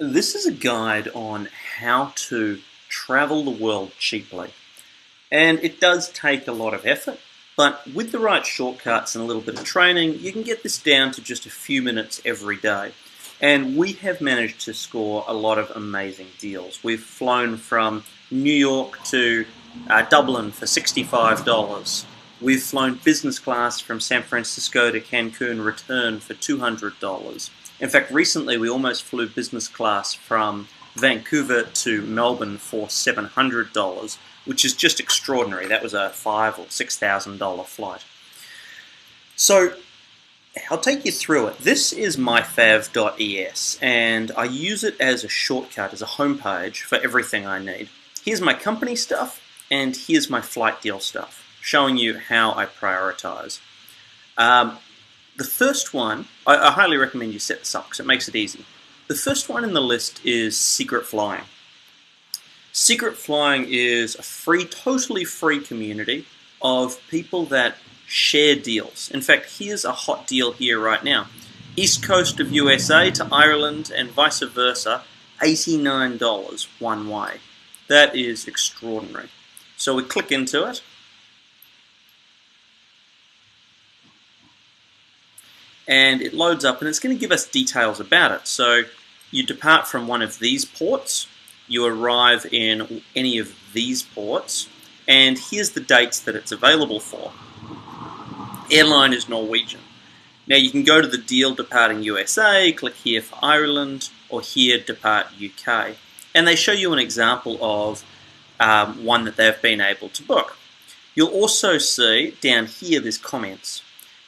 This is a guide on how to travel the world cheaply. And it does take a lot of effort, but with the right shortcuts and a little bit of training, you can get this down to just a few minutes every day. And we have managed to score a lot of amazing deals. We've flown from New York to Dublin for $65. We've flown business class from San Francisco to Cancun return for $200. In fact, recently we almost flew business class from Vancouver to Melbourne for $700, which is just extraordinary. That was a $5,000 or $6,000 flight. So I'll take you through it. This is myfav.es, and I use it as a shortcut, as a homepage for everything I need. Here's my company stuff, and here's my flight deal stuff, showing you how I prioritize. The first one, I highly recommend you set this up because it makes it easy. The first one in the list is Secret Flying. Secret Flying is a free, totally free community of people that share deals. In fact, here's a hot deal here right now. East coast of USA to Ireland and vice versa, $89 one way. That is extraordinary. So we click into it. And it loads up and it's going to give us details about it. So you depart from one of these ports, you arrive in any of these ports, and here's the dates that it's available for. Airline is Norwegian. Now you can go to the deal departing USA, click here for Ireland, or here depart UK. And they show you an example of one that they've been able to book. You'll also see down here there's comments.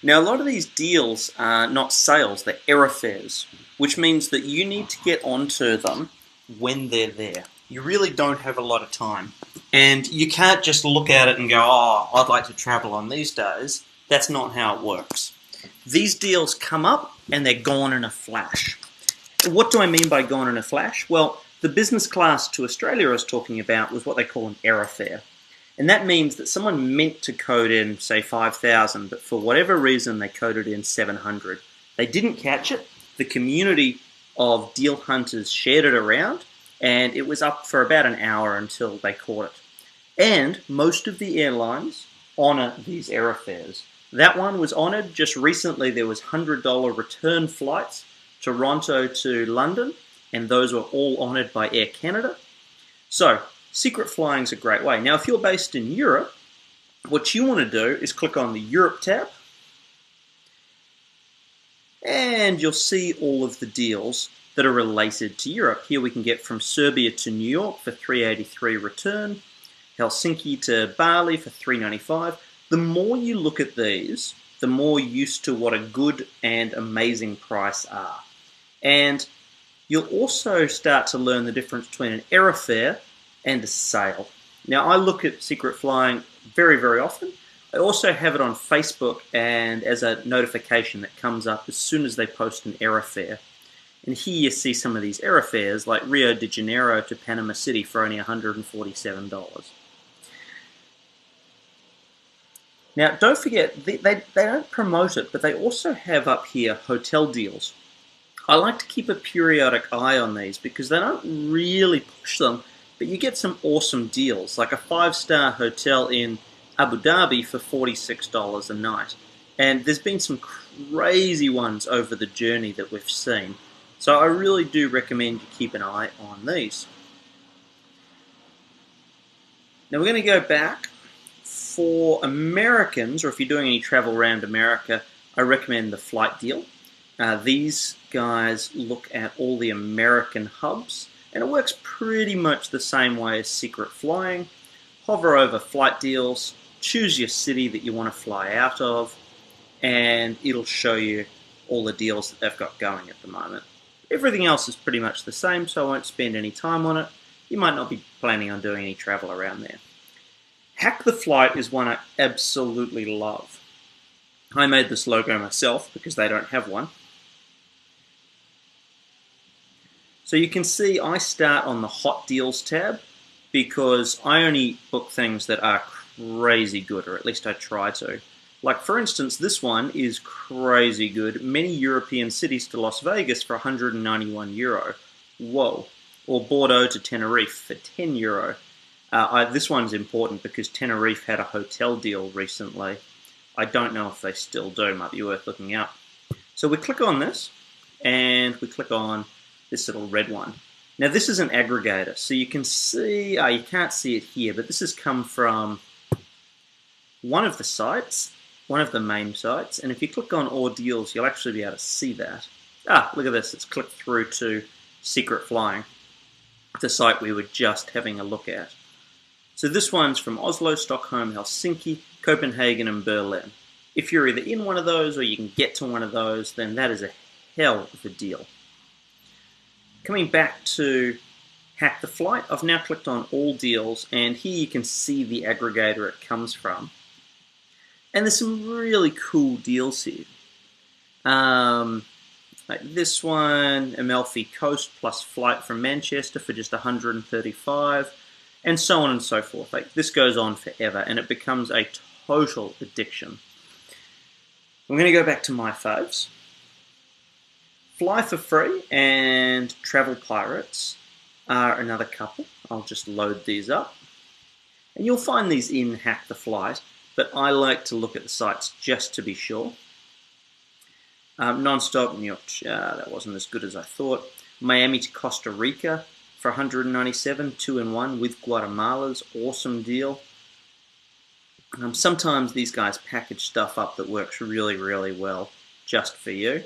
Now, a lot of these deals are not sales, they're airfares, which means that you need to get onto them when they're there. You really don't have a lot of time. And you can't just look at it and go, oh, I'd like to travel on these days. That's not how it works. These deals come up and they're gone in a flash. What do I mean by gone in a flash? Well, the business class to Australia I was talking about was what they call an airfare. And that means that someone meant to code in, say, 5,000, but for whatever reason they coded in 700. They didn't catch it. The community of deal hunters shared it around, and it was up for about an hour until they caught it. And most of the airlines honor these airfares. That one was honored just recently. There was $100 return flights, Toronto to London, and those were all honored by Air Canada. So, Secret Flying is a great way. Now, if you're based in Europe, what you want to do is click on the Europe tab, and you'll see all of the deals that are related to Europe. Here we can get from Serbia to New York for $383 return, Helsinki to Bali for $395. The more you look at these, the more used to what a good and amazing price are. And you'll also start to learn the difference between an airfare and a sale. Now, I look at Secret Flying very, very often. I also have it on Facebook and as a notification that comes up as soon as they post an airfare. And here you see some of these airfares like Rio de Janeiro to Panama City for only $147. Now, don't forget, they don't promote it, but they also have up here hotel deals. I like to keep a periodic eye on these because they don't really push them, but you get some awesome deals, like a 5-star hotel in Abu Dhabi for $46 a night. And there's been some crazy ones over the journey that we've seen. So I really do recommend you keep an eye on these. Now we're going to go back. For Americans, or if you're doing any travel around America, I recommend the flight deal. These guys look at all the American hubs, and it works pretty much the same way as Secret Flying. Hover over flight deals, choose your city that you want to fly out of, and it'll show you all the deals that they've got going at the moment. Everything else is pretty much the same, so I won't spend any time on it. You might not be planning on doing any travel around there. Hack the Flight is one I absolutely love. I made this logo myself because they don't have one. So you can see I start on the Hot Deals tab because I only book things that are crazy good, or at least I try to. Like, for instance, this one is crazy good. Many European cities to Las Vegas for €191. Whoa. Or Bordeaux to Tenerife for €10. This one's important because Tenerife had a hotel deal recently. I don't know if they still do. Might be worth looking up. So we click on this, and we click on this little red one. Now this is an aggregator, so you can see, you can't see it here, but this has come from one of the sites, one of the main sites, and if you click on all deals, you'll actually be able to see that. Look at this, it's clicked through to Secret Flying, the site we were just having a look at. So this one's from Oslo, Stockholm, Helsinki, Copenhagen, and Berlin. If you're either in one of those or you can get to one of those, then that is a hell of a deal. Coming back to Hack the Flight, I've now clicked on all deals, and here you can see the aggregator it comes from. And there's some really cool deals here. Like this one, Amalfi Coast plus flight from Manchester for just $135, and so on and so forth. Like this goes on forever, and it becomes a total addiction. I'm going to go back to my faves. Fly for Free and Travel Pirates are another couple. I'll just load these up. And you'll find these in Hack the Flight, but I like to look at the sites just to be sure. Non-stop New York, that wasn't as good as I thought. Miami to Costa Rica for $197, 2-in-1 with Guatemala's awesome deal. Sometimes these guys package stuff up that works really, really well just for you.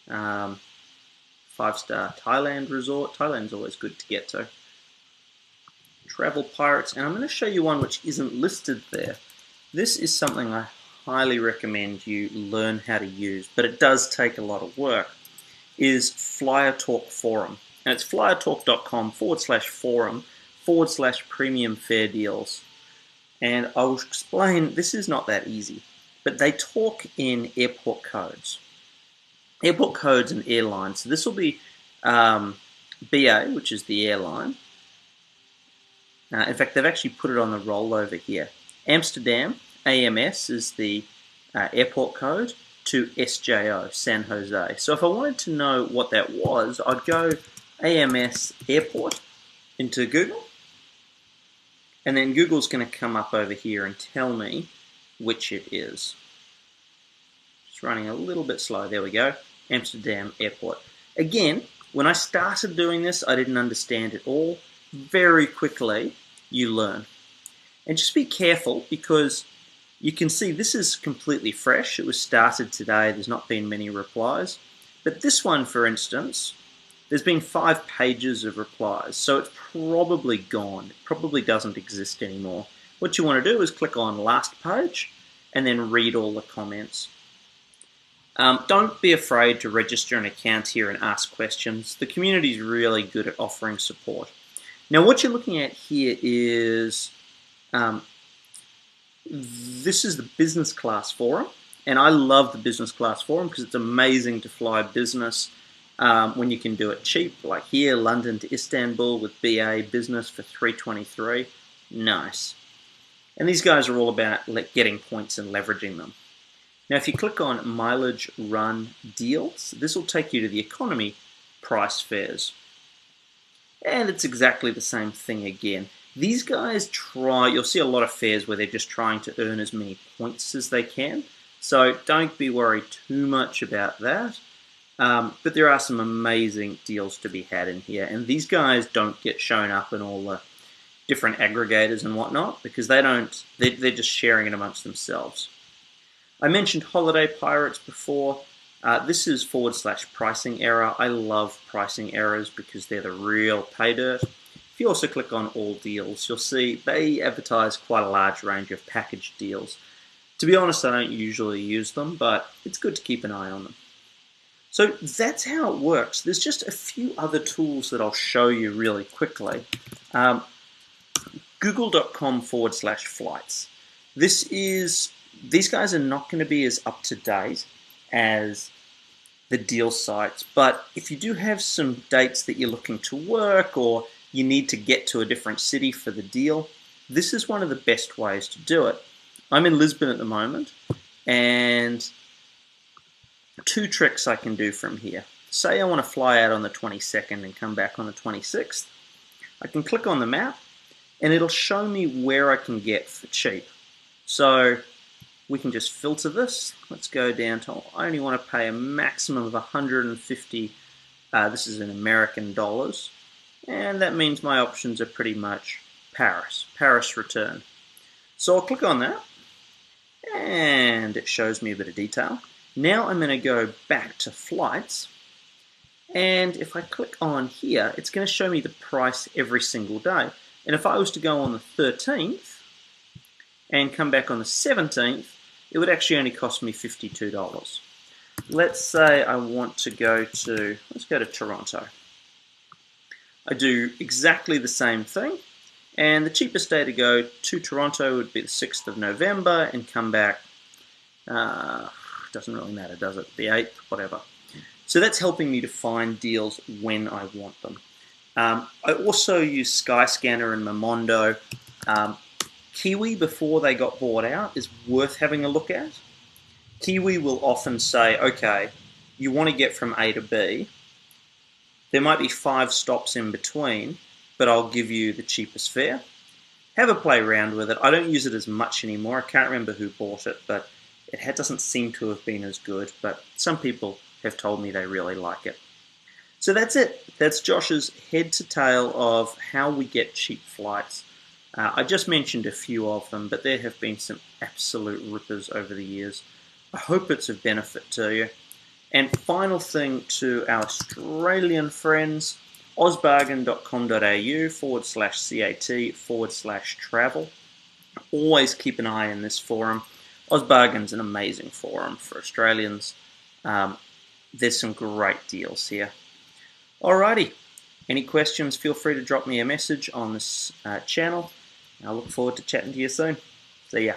5-star Thailand resort. Thailand's always good to get to. Travel Pirates, and I'm going to show you one which isn't listed there. This is something I highly recommend you learn how to use, but it does take a lot of work, is Flyer Talk Forum. And it's flyertalk.com/forum/premium fair deals. And I'll explain, this is not that easy, but they talk in airport codes. Airport codes and airlines. So this will be BA, which is the airline. In fact, they've actually put it on the rollover here. Amsterdam, AMS, is the airport code to SJO, San Jose. So if I wanted to know what that was, I'd go AMS airport into Google, and then Google's going to come up over here and tell me which it is. It's running a little bit slow. There we go. Amsterdam airport. Again, when I started doing this, I didn't understand it all. Very quickly, you learn. And just be careful, because you can see this is completely fresh. It was started today. There's not been many replies. But this one, for instance, there's been 5 pages of replies. So it's probably gone. It probably doesn't exist anymore. What you want to do is click on last page and then read all the comments. Don't be afraid to register an account here and ask questions. The community is really good at offering support. Now what you're looking at here is, this is the business class forum, and I love the business class forum because it's amazing to fly business when you can do it cheap, like here, London to Istanbul with BA business for $323. Nice. And these guys are all about getting points and leveraging them. Now if you click on mileage run deals, this will take you to the economy price fares. And it's exactly the same thing again. These guys you'll see a lot of fares where they're just trying to earn as many points as they can. So don't be worried too much about that. But there are some amazing deals to be had in here. And these guys don't get shown up in all the different aggregators and whatnot, because they're just sharing it amongst themselves. I mentioned Holiday Pirates before. This is /pricing error. I love pricing errors because they're the real pay dirt. If you also click on all deals, you'll see they advertise quite a large range of package deals. To be honest, I don't usually use them, but it's good to keep an eye on them. So that's how it works. There's just a few other tools that I'll show you really quickly. Google.com/flights. These guys are not going to be as up to date as the deal sites, but if you do have some dates that you're looking to work, or you need to get to a different city for the deal, this is one of the best ways to do it. I'm in Lisbon at the moment, and 2 tricks I can do from here. say I want to fly out on the 22nd and come back on the 26th, I can click on the map and it'll show me where I can get for cheap. So we can just filter this. Let's go down to, I only want to pay a maximum of 150, this is in American dollars, and that means my options are pretty much Paris return. So I'll click on that, and it shows me a bit of detail. Now I'm going to go back to flights, and if I click on here, it's going to show me the price every single day. And if I was to go on the 13th and come back on the 17th, it would actually only cost me $52. Let's say I want to go to, let's go to Toronto. I do exactly the same thing, and the cheapest day to go to Toronto would be the 6th of November and come back, doesn't really matter, does it? The 8th, whatever. So that's helping me to find deals when I want them. I also use Skyscanner and Momondo. Kiwi, before they got bought out, is worth having a look at. Kiwi will often say, okay, you want to get from A to B. There might be 5 stops in between, but I'll give you the cheapest fare. Have a play around with it. I don't use it as much anymore. I can't remember who bought it, but it doesn't seem to have been as good. But some people have told me they really like it. So that's it. That's Josh's head to tail of how we get cheap flights. I just mentioned a few of them, but there have been some absolute rippers over the years. I hope it's of benefit to you. And final thing to our Australian friends, ozbargain.com.au/CAT/travel. Always keep an eye on this forum. Ozbargain's an amazing forum for Australians. There's some great deals here. Alrighty, any questions, feel free to drop me a message on this channel. I look forward to chatting to you soon. See ya.